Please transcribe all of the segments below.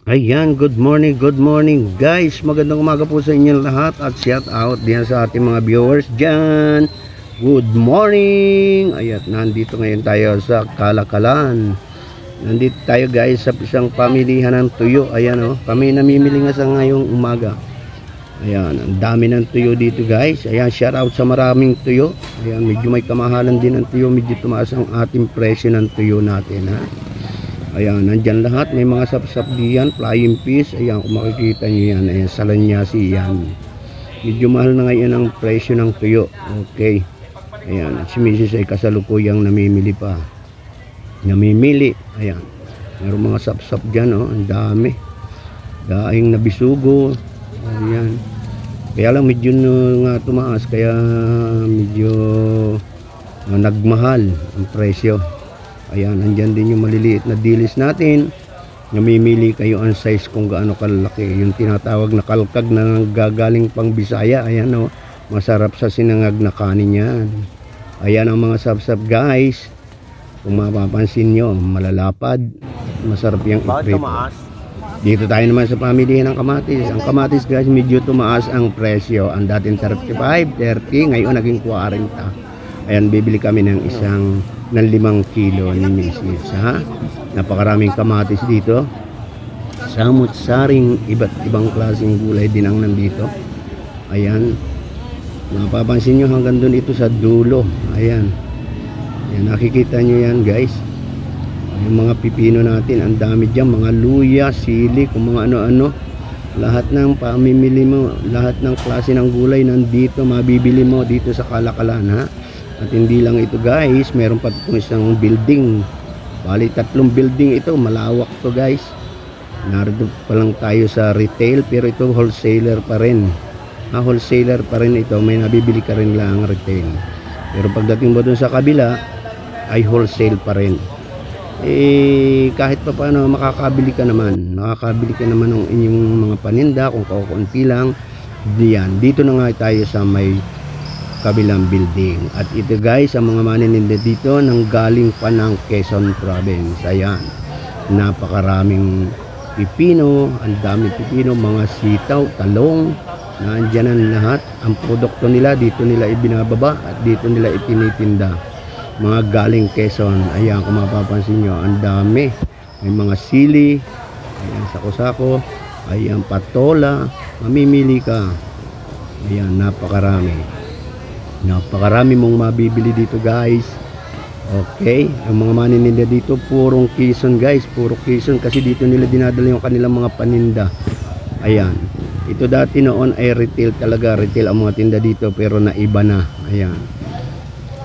Ayan, good morning guys. Magandang umaga po sa inyong lahat at shout out diyan sa ating mga viewers dyan. Good morning. Ayan, nandito ngayon tayo sa Kalakalan. Nandito tayo guys sa isang pamilihan ng tuyo. Ayan kami namimili nga sa ngayong umaga. Ayan, ang dami ng tuyo dito guys. Ayan, shout out sa maraming tuyo. Ayan, medyo may kamahalan din ang tuyo. Medyo tumaas ang ating presyo ng tuyo natin ha. Ayan, nandyan lahat. May mga sapsap diyan, flying fish. Ayan, kung makikita nyo yan. Ayan, salanyasi yan. Medyo mahal na ngayon ang presyo ng tuyo. Okay. Ayan, si Mrs. ay kasalukuyang namimili pa. Namimili. Ayan. Meron mga sapsap dyan, ang dami. Daing na bisugo. Ayan. Kaya lang medyo nga tumaas. Kaya medyo nagmahal ang presyo. Ayan, andyan din yung maliliit na dilis natin. Namimili kayo ang size kung gaano kalaki. Yung tinatawag na kalkag na gagaling pang Bisaya. Ayan masarap sa sinangag na kanin yan. Ayan ang mga sapsap guys. Kung mapapansin nyo, malalapad. Masarap yung iprito. Dito tayo naman sa pamilihan ng kamatis. Ang kamatis guys, medyo tumaas ang presyo. Ang dating 35, 30, ngayon naging 40. Ayan, bibili kami ng isang ng 5 kilo ni Mrs. ha. Napakaraming kamatis dito. Samut-saring iba't ibang klaseng gulay din ang nandito. Ayan. Mapapansin nyo hanggang doon ito sa dulo. Ayan. Ayan, nakikita nyo yan guys. Yung mga pipino natin, ang dami dyan. Mga luya, sili, kung mga ano-ano. Lahat ng pamimili mo, lahat ng klase ng gulay nandito, mabibili mo dito sa Kalakalan ha. At hindi lang ito guys, meron pa itong isang building. Bali 3 building ito, malawak to guys. Narito pa lang tayo sa retail, pero ito wholesaler pa rin. Wholesaler pa rin ito, may nabibili ka rin lang retail. Pero pagdating mo dun sa kabila, ay wholesale pa rin. Kahit pa paano makakabili ka naman ng inyong mga paninda kung kaunti lang. Diyan, dito na nga tayo sa may kabilang building. At ito guys, ang mga manininda dito nang galing pa ng Quezon Province. Ayan, napakaraming pipino, ang dami pipino, mga sitaw, talong, nandiyan ang lahat. Ang produkto nila dito nila ibinababa at dito nila itinitinda, mga galing Quezon. Ayan, kung mapapansin nyo, ang dami. May mga sili, ayan, sako-sako, ayan, patola, mamimili ka. Ayan, napakarami mong mabibili dito guys. Okay, ang mga manininda dito purong Quezon guys, puro Quezon, kasi dito nila dinadala yung kanilang mga paninda. Ayan, ito dati noon ay retail talaga, retail ang mga tinda dito, pero naiba na. Ayan,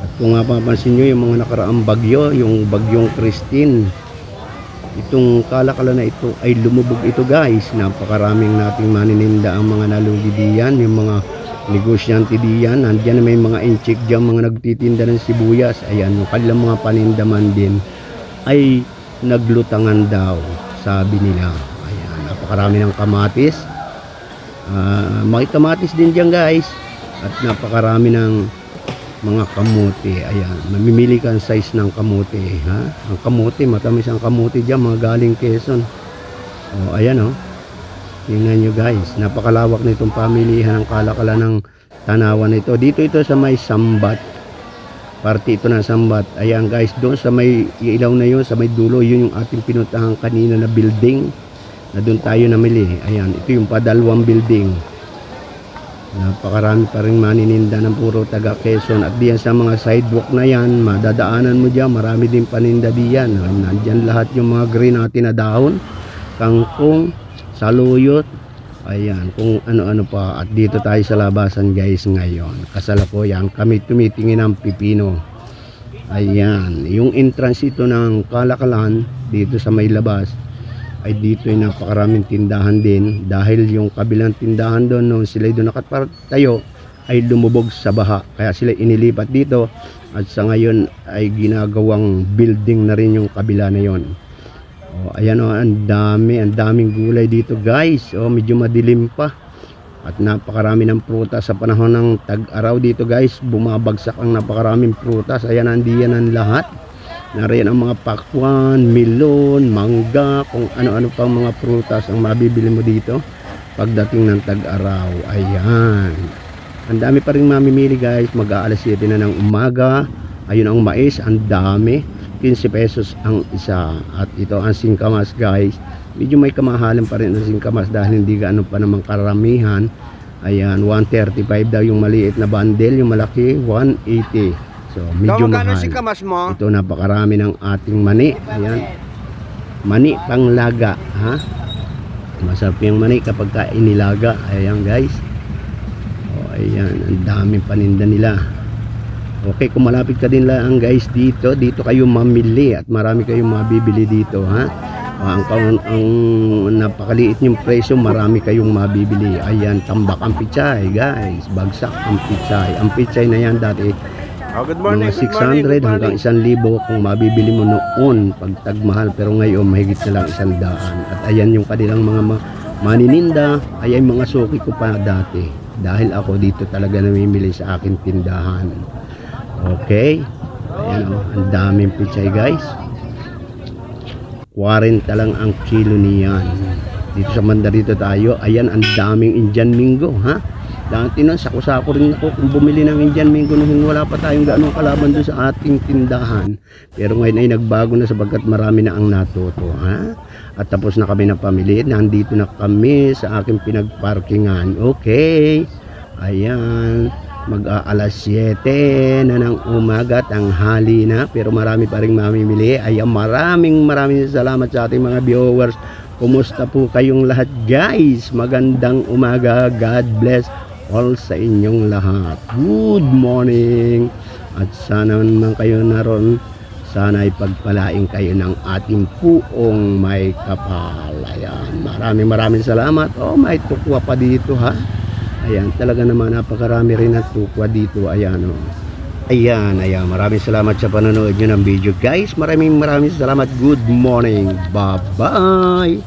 at kung mapapansin nyo yung mga nakaraang bagyo, yung bagyong Christine, itong Kalakalan na ito ay lumubog ito guys. Napakaraming nating manininda ang mga nalugi diyan, yung mga negosyante diyan. Nandiyan may mga inchik dyan, mga nagtitinda ng sibuyas. Ayan, yung kanilang mga panindaman din ay naglutangan daw, sabi nila. Ayan, napakarami ng kamatis. May kamatis din dyan guys. At napakarami ng mga kamote. Ayan, mamimili ka ang size ng kamote ha? Ang kamote, matamis ang kamote dyan, mga galing Quezon. Ayan tingnan nyo guys, napakalawak na itong pamilihan ng Kalakalan ng Tanawan ito. Dito ito sa may Sambat, parte ito ng Sambat. Ayan guys, doon sa may ilaw na yun, sa may dulo, yun yung ating pinuntahan kanina na building, na doon tayo namili. Ayan, ito yung padalawang building. Napakarami pa rin manininda ng puro taga Quezon. At diyan sa mga sidewalk na yan, madadaanan mo dyan, marami din paninda diyan. Nandyan lahat yung mga green natin na dahon, kangkong, saluyot, ayan, kung ano-ano pa. At dito tayo sa labasan guys ngayon, kasalukuyan kami tumitingin ng pipino. Ayan, yung entrance ito ng Kalakalan dito sa may labas, ay dito ay napakaraming tindahan din, dahil yung kabilang tindahan doon, nung sila doon nakatayo, ay lumubog sa baha, kaya sila inilipat dito. At sa ngayon ay ginagawang building na rin yung kabila na yon. Ayan ang daming gulay dito guys. Medyo madilim pa. At napakarami ng prutas sa panahon ng tag-araw dito guys. Bumabagsak ang napakaraming prutas. Ayan, nandiyan ang lahat. Nariyan ang mga pakwan, melon, mangga, kung ano-ano pang mga prutas ang mabibili mo dito pagdating ng tag-araw. Ayan. Ang dami pa rin mamimili guys. Mag-aalas 7 na ng umaga. Ayun ang mais, ang dami. 15 pesos ang isa. At ito ang singkamas guys. Medyo may kamahalan pa rin ang singkamas dahil hindi gaano pa naman karamihan. Ayan, 135 daw yung maliit na bundle. Yung malaki, 180. So, medyo mahal. Singkamas mo? Ito, napakarami ng ating mani. Ayan. Mani panglaga. Ha? Masarap yung mani kapag inilaga. Ayan guys. O, ayan. Ang daming paninda nila. Okay, kung malapit ka din lang guys dito kayo mamili at marami kayong mabibili dito, ha? Ang napakaliit yung presyo, marami kayong mabibili. Ayan, tambak ang pichay, guys. Bagsak ang pichay. Ang pichay na yan dati, Good morning, mga 600 hanggang 1,000 kung mabibili mo noon pag tagmahal. Pero ngayon, mahigit na lang 100. At ayan yung kanilang mga manininda. Ayan mga suki ko pa dati. Dahil ako dito talaga namimili sa akin tindahan. Okay, ayan o, ang daming pichay guys. 40 lang ang kilo niyan. Dito sa banda dito tayo, ayan ang daming Indian Mingo, ha? Dati nun, sako-sako rin ako kung bumili ng Indian Mingo nung wala pa tayong ganong kalaban doon sa ating tindahan. Pero ngayon ay nagbago na sapagkat marami na ang natuto, ha? At tapos na kami na pamili, nandito na kami sa aking pinagparkingan. Okay, ayan. Mag-aalas 7 na ng umaga, tanghali na, pero marami pa rin mamimili. Ayan, maraming salamat sa ating mga viewers. Kumusta po kayong lahat guys? Magandang umaga. God bless all sa inyong lahat. Good morning. At sana naman kayo naroon, sana ay pagpalaing kayo ng ating puong may kapal. Ayan, maraming salamat. Oh, may tukwa pa dito, ha? Ayan, talaga naman napakarami rin ang tukwa dito. Ayan, oh. Ayan, maraming salamat sa panonood nyo ng video guys. Maraming salamat. Good morning. Bye bye.